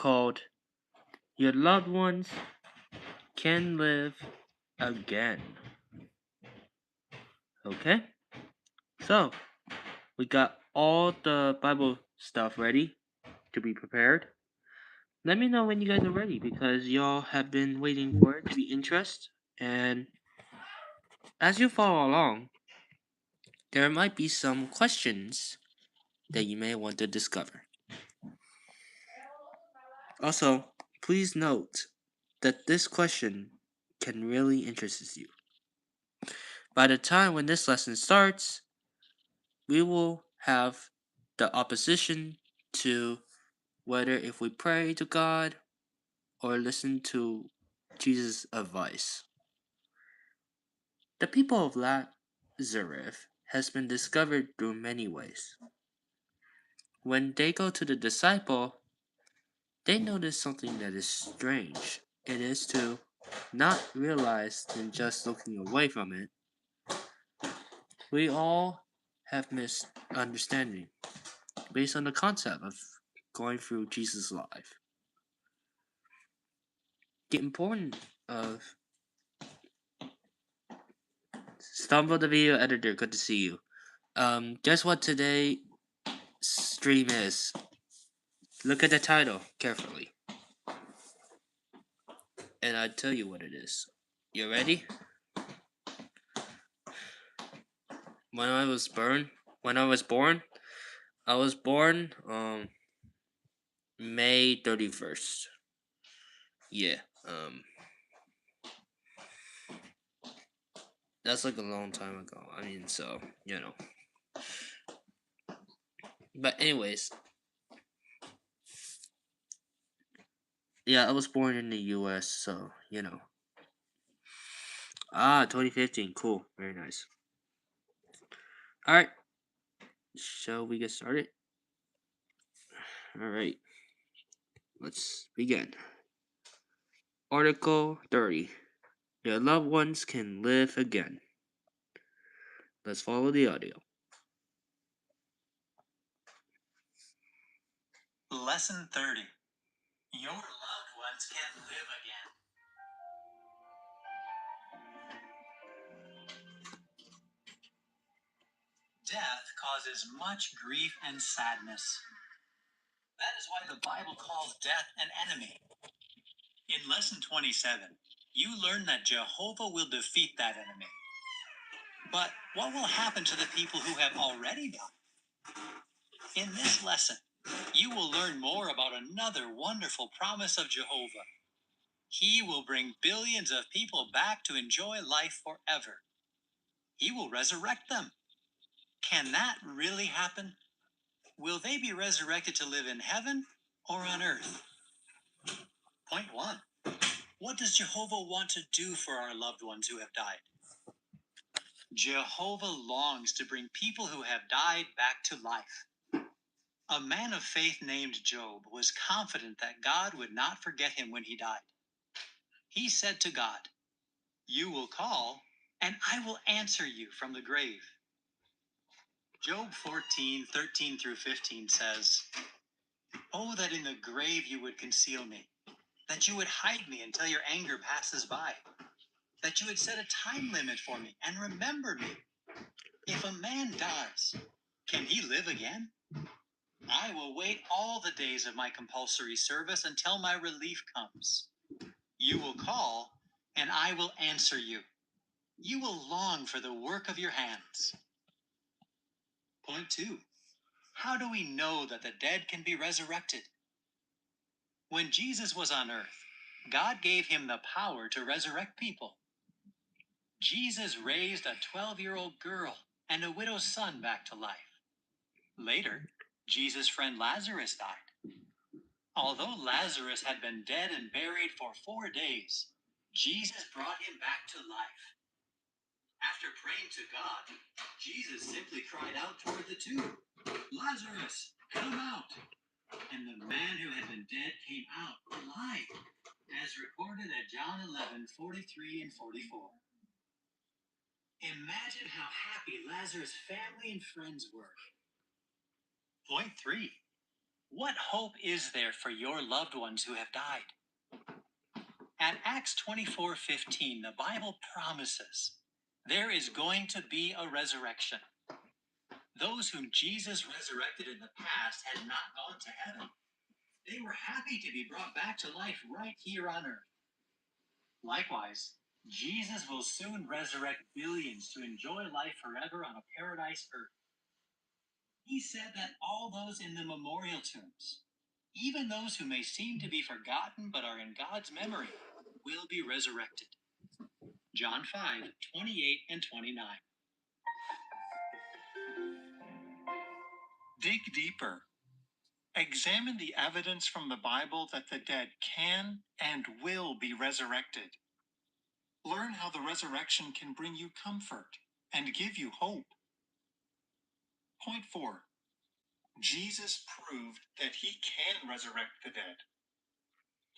called Your Loved Ones Can Live Again. Okay? So, we got all the Bible stuff ready to be prepared. Let me know when you guys are ready because y'all have been waiting for it to be interested. And as you follow along, there might be some questions that you may want to discover. Also, please note that this question can really interest you. By the time when this lesson starts, we will have the opposition to whether if we pray to God or listen to Jesus' advice. The people of Lazarus has been discovered through many ways. When they go to the disciple, they notice something that is strange. It is to not realize than just looking away from it. We all have misunderstanding based on the concept of going through Jesus' life. The importance of Stumble the video editor, good to see you. Guess what today stream is? Look at the title carefully. And I'll tell you what it is. You ready? When I was born, I was born May 31st. Yeah, that's like a long time ago. I mean, so, you know. But anyways, yeah, I was born in the US, so, you know. 2015, cool, very nice. Alright, shall we get started? Alright, let's begin. Article 30. Your loved ones can live again. Let's follow the audio. Lesson 30. Your loved ones can live again. Death causes much grief and sadness. That is why the Bible calls death an enemy. In Lesson 27, you learn that Jehovah will defeat that enemy. But what will happen to the people who have already died? In this lesson, you will learn more about another wonderful promise of Jehovah. He will bring billions of people back to enjoy life forever. He will resurrect them. Can that really happen? Will they be resurrected to live in heaven or on earth? Point 1. What does Jehovah want to do for our loved ones who have died? Jehovah longs to bring people who have died back to life. A man of faith named Job was confident that God would not forget him when he died. He said to God, "You will call, and I will answer you from the grave." Job 14:13 through 15 says, "Oh, that in the grave you would conceal me, that you would hide me until your anger passes by, that you would set a time limit for me and remember me. If a man dies, can he live again? I will wait all the days of my compulsory service until my relief comes. You will call, and I will answer you. You will long for the work of your hands." Point 2. How do we know that the dead can be resurrected? When Jesus was on earth, God gave him the power to resurrect people. Jesus raised a 12-year-old girl and a widow's son back to life. Later, Jesus' friend Lazarus died. Although Lazarus had been dead and buried for 4 days, Jesus brought him back to life. After praying to God, Jesus simply cried out toward the tomb, "Lazarus, come out!" And the man who had been dead came out alive, as recorded at John 11:43 and 44. Imagine how happy Lazarus' family and friends were. Point 3. What hope is there for your loved ones who have died? At Acts 24:15, the Bible promises there is going to be a resurrection. Those whom Jesus resurrected in the past had not gone to heaven. They were happy to be brought back to life right here on earth. Likewise, Jesus will soon resurrect billions to enjoy life forever on a paradise earth. He said that all those in the memorial tombs, even those who may seem to be forgotten but are in God's memory, will be resurrected. John 5:28 and 29. Dig deeper. Examine the evidence from the Bible that the dead can and will be resurrected. Learn how the resurrection can bring you comfort and give you hope. Point 4. Jesus proved that he can resurrect the dead.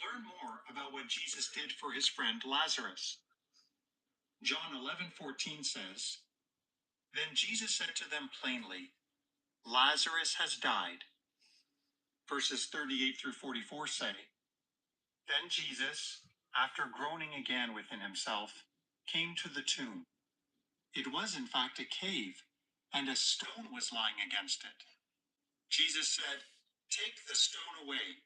Learn more about what Jesus did for his friend Lazarus. John 11:14 says, Then Jesus said to them plainly, Lazarus has died. Verses 38 through 44 say, Then Jesus, after groaning again within himself, came to the tomb. It was in fact a cave, and a stone was lying against it. Jesus said, Take the stone away.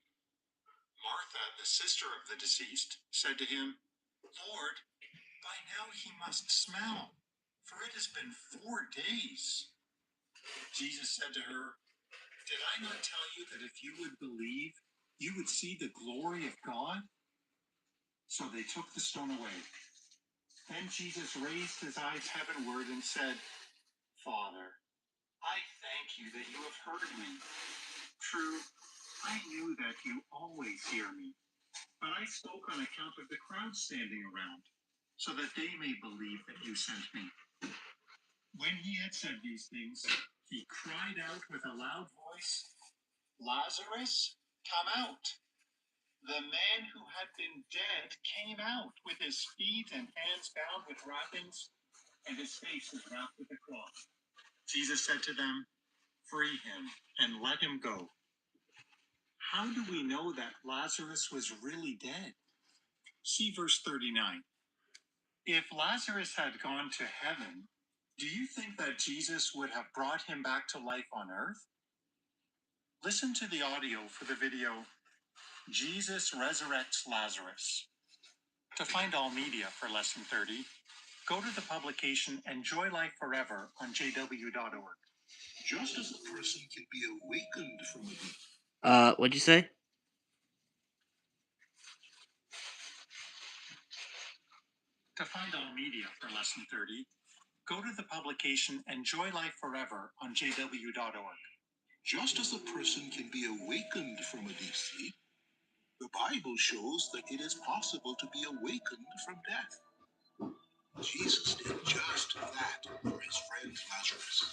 Martha, the sister of the deceased, said to him, Lord, by now he must smell, for it has been 4 days. Jesus said to her, Did I not tell you that if you would believe, you would see the glory of God? So they took the stone away. Then Jesus raised his eyes heavenward and said, Father, I thank you that you have heard me. True, I knew that you always hear me, but I spoke on account of the crowd standing around, so that they may believe that you sent me. When he had said these things, he cried out with a loud voice, Lazarus, come out. The man who had been dead came out with his feet and hands bound with wrappings, and his face was wrapped with a cloth. Jesus said to them, Free him and let him go. How do we know that Lazarus was really dead? See verse 39. If Lazarus had gone to heaven, do you think that Jesus would have brought him back to life on earth? Listen to the audio for the video, Jesus Resurrects Lazarus. To find all media for Lesson 30, go to the publication Enjoy Life Forever on jw.org. Just as a person can be awakened from a deep. What'd you say? To find all media for Lesson 30, go to the publication Enjoy Life Forever on jw.org. Just as a person can be awakened from a deep sleep, the Bible shows that it is possible to be awakened from death. Jesus did just that for his friend Lazarus.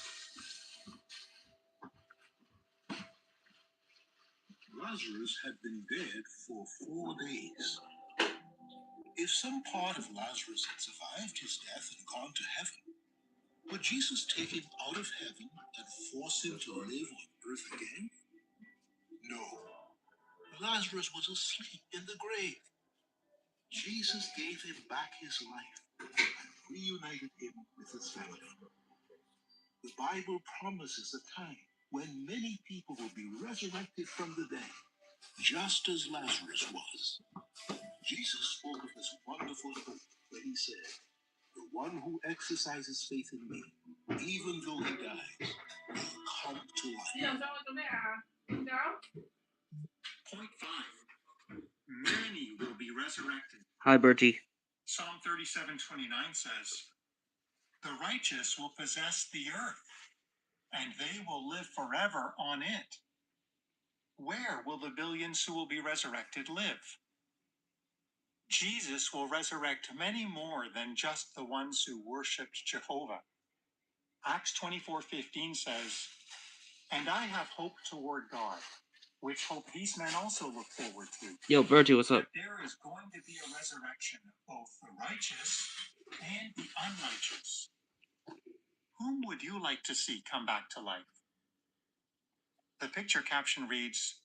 Lazarus had been dead for 4 days. If some part of Lazarus had survived his death and gone to heaven, would Jesus take him out of heaven and force him to live on earth again? No. Lazarus was asleep in the grave. Jesus gave him back his life and reunited him with his family. The Bible promises a time when many people will be resurrected from the dead, just as Lazarus was. Jesus spoke of this wonderful hope when he said, The one who exercises faith in me, even though he dies, will come to life. Point 5. Many will be resurrected. Hi, Bertie. Psalm 37:29 says, The righteous will possess the earth, and they will live forever on it. Where will the billions who will be resurrected live? Jesus will resurrect many more than just the ones who worshipped Jehovah. Acts 24:15 says, And I have hope toward God, which hope these men also look forward to. Yo, Bertie, what's up? That there is going to be a resurrection of both the righteous and the unrighteous. Whom would you like to see come back to life? The picture caption reads,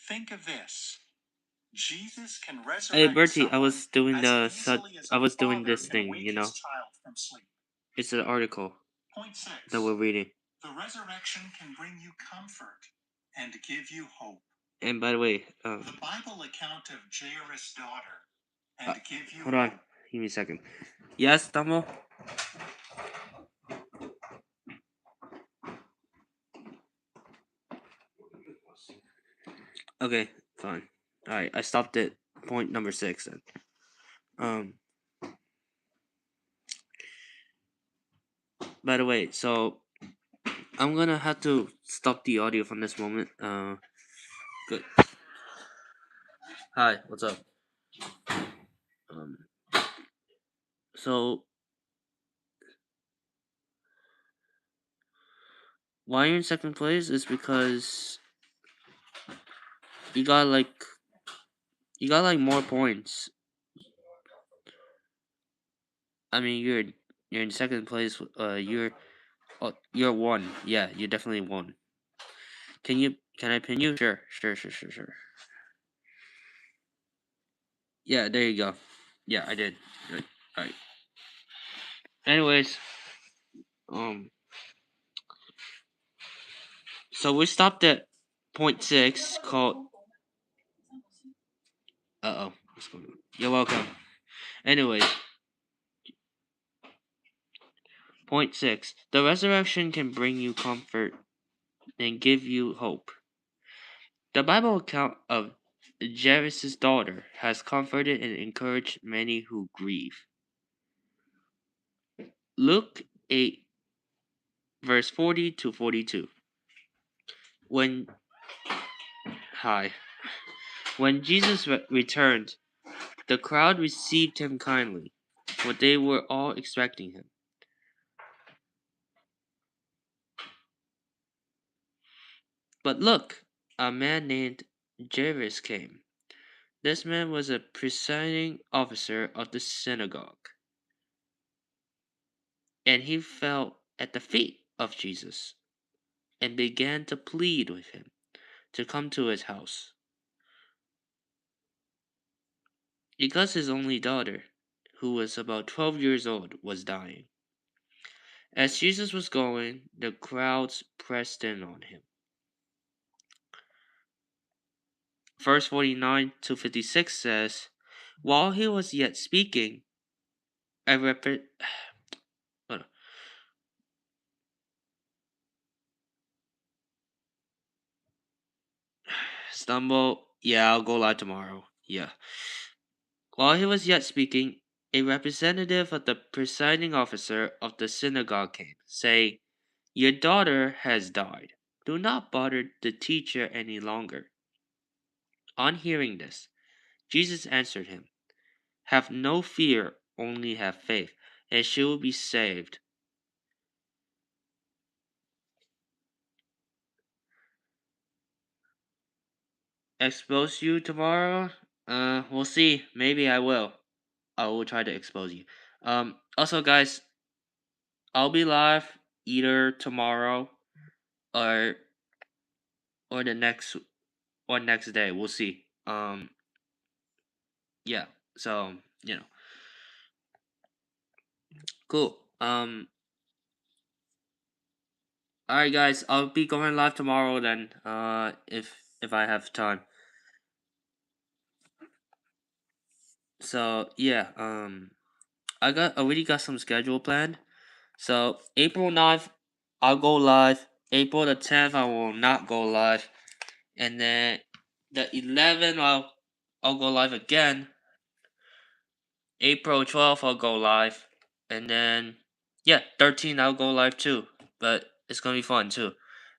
Think of this. Jesus can Hey resurrect Bertie, someone as easily as I a was doing father this can thing, wake his child from sleep. It's an article Point that 6. we're reading. The resurrection can bring you comfort and give you hope. And by the way, The Bible account of Jairus' daughter uh, and give you hold on, hope. give me a second. Yes, Tomo? Okay, fine. Alright, I stopped at point number 6 then. Um, by the way, so I'm gonna have to stop the audio from this moment. Good. Hi, what's up? Um, so why you're in second place is because you got like more points. I mean, you're in second place. You're one. Yeah, you're definitely one. Can I pin you? Sure. Yeah, there you go. Yeah, I did. Good. All right. Anyways, um, so we stopped at point 6 called. Oh, what's going on? You're welcome. Anyways, point 6. The resurrection can bring you comfort and give you hope. The Bible account of Jairus' daughter has comforted and encouraged many who grieve. Luke 8, verse 40 to 42. When hi, when Jesus returned, the crowd received him kindly, for they were all expecting him. But look, a man named Jairus came. This man was a presiding officer of the synagogue, and he fell at the feet of Jesus and began to plead with him to come to his house, because his only daughter, who was about 12 years old, was dying. As Jesus was going, the crowds pressed in on him. Verse 49 to 56 says, while he was yet speaking, a oh no. Stumble. Yeah, I'll go live tomorrow. Yeah. While he was yet speaking, a representative of the presiding officer of the synagogue came, saying, your daughter has died. Do not bother the teacher any longer. On hearing this, Jesus answered him, have no fear, only have faith, and she will be saved. Expose you tomorrow? We'll see. Maybe I will. I will try to expose you. Also, guys, I'll be live either tomorrow or or the next next day. We'll see. Yeah. So cool. All right, guys. I'll be going live tomorrow then. If I have time. So yeah. I already got some schedule planned. So April 9th, I'll go live. April the 10th, I will not go live. And then the 11th, I'll go live again. April 12th, I'll go live. And then, yeah, 13th, I'll go live too. But it's gonna be fun too.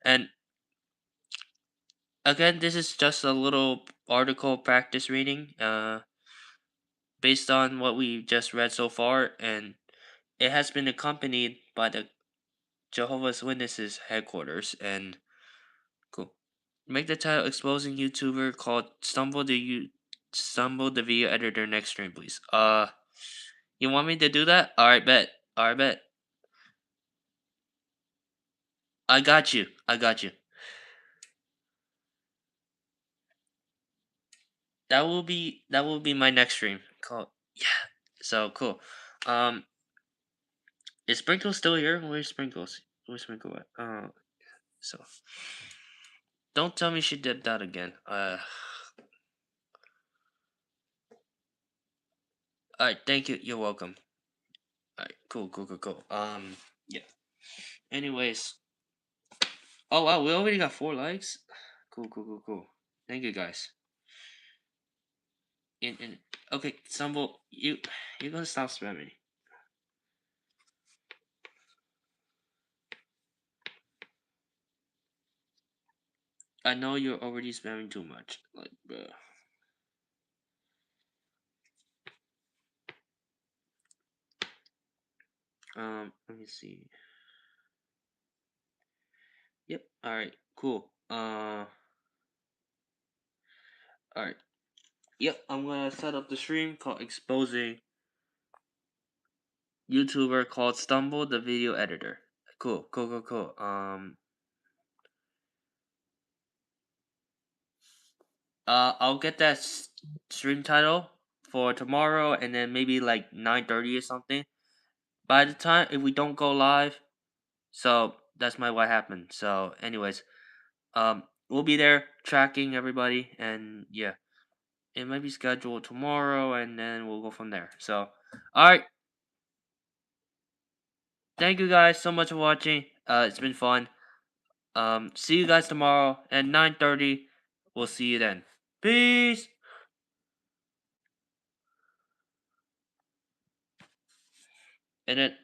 And again, this is just a little article practice reading, based on what we just read so far. And it has been accompanied by the Jehovah's Witnesses headquarters. And cool. Make the title exposing YouTuber called Stumble the video editor next stream, please. You want me to do that? Alright, bet. Alright, bet. I got you. that will be my next stream. Cool. Yeah. So cool. Um, is Sprinkle still here? Where's Sprinkles? Where's Sprinkle at? So don't tell me she dipped out again. All right. Thank you. You're welcome. All right. Cool. Cool. Cool. Cool. Yeah. Anyways. Oh wow, we already got 4 likes. Cool. Cool. Cool. Cool. Thank you guys. In okay, Stumble, you're gonna stop spamming. I know you're already spamming too much. Like, bruh. Let me see. Yep. All right. Cool. All right. Yep. I'm gonna set up the stream called exposing YouTuber called Stumble the video editor. Cool. Cool. Cool. Cool. I'll get that stream title for tomorrow, and then maybe like 9:30 or something. By the time if we don't go live, so that's what happened. So, anyways, we'll be there tracking everybody, and yeah, it might be scheduled tomorrow, and then we'll go from there. So, all right, thank you guys so much for watching. It's been fun. See you guys tomorrow at 9:30. We'll see you then. Peace. And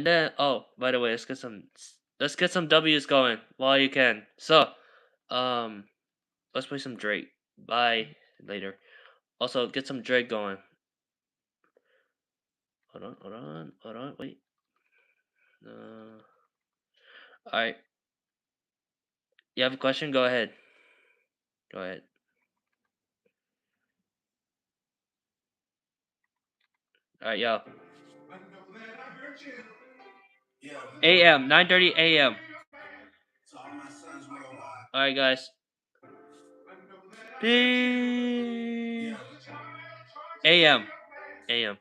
then, oh, by the way, let's get some W's going while you can. So, um, let's play some Drake. Bye later. Also, get some Drake going. Hold on, wait. Alright. You have a question? Go ahead. Go ahead. Alright, yo. AM, 9:30 AM. Alright, guys. Peace. AM. AM.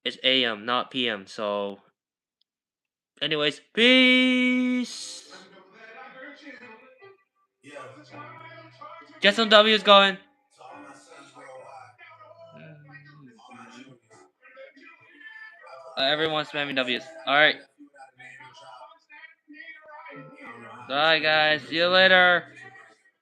It's AM, not PM. So, anyways, peace. Get some W's going. Everyone's spamming W's. Alright. Bye, guys. See you later.